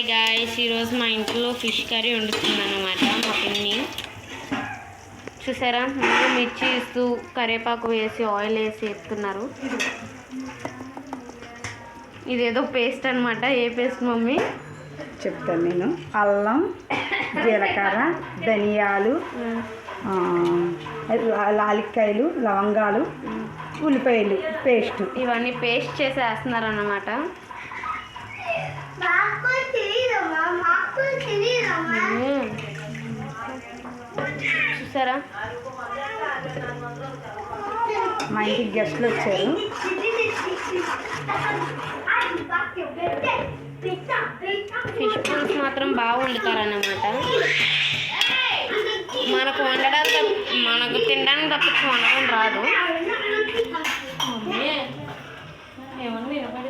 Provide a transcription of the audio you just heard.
Guys, ఈరోజు మా ఇంట్లో ఫిష్ కర్రీ వండుతుందన్నమాట మా పిన్ని. చూసారా, ముందు మిర్చి ఇస్తూ కరివేపాకు వేసి ఆయిల్ వేసి వేస్తున్నారు. ఇదేదో పేస్ట్ అనమాట. ఏ పేస్ట్ మమ్మీ? చెప్తాను నేను. అల్లం, జీలకర్ర, ధనియాలు, లాలిక్కాయలు, లవంగాలు, ఉల్లిపాయలు పేస్ట్, ఇవన్నీ పేస్ట్ చేసి వేస్తున్నారు అన్నమాట. చూసారా, మా ఇంటికి గెస్ట్లు వచ్చారు. ఫిష్ పులుసు మాత్రం బాగా వండుతారన్నమాట. మనకు వండడం మనకు తినడానికి తప్పించి వండడం రాదు. ఏమన్నా